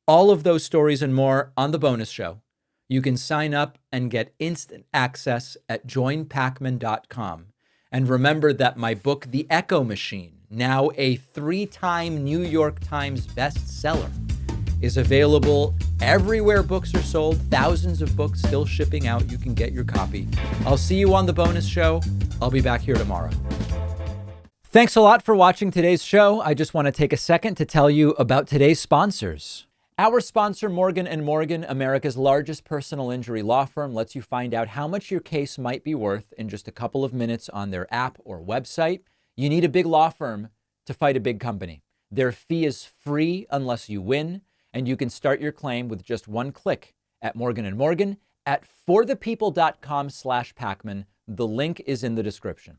All of those stories and more on the bonus show. You can sign up and get instant access at joinpacman.com. And remember that my book, The Echo Machine, now a 3-time New York Times bestseller, is available everywhere books are sold. Thousands of books still shipping out. You can get your copy. I'll see you on the bonus show. I'll be back here tomorrow. Thanks a lot for watching today's show. I just want to take a second to tell you about today's sponsors. Our sponsor, Morgan & Morgan, America's largest personal injury law firm, lets you find out how much your case might be worth in just a couple of minutes on their app or website. You need a big law firm to fight a big company. Their fee is free unless you win, and you can start your claim with just one click at Morgan & Morgan at forthepeople.com/Pacman. The link is in the description.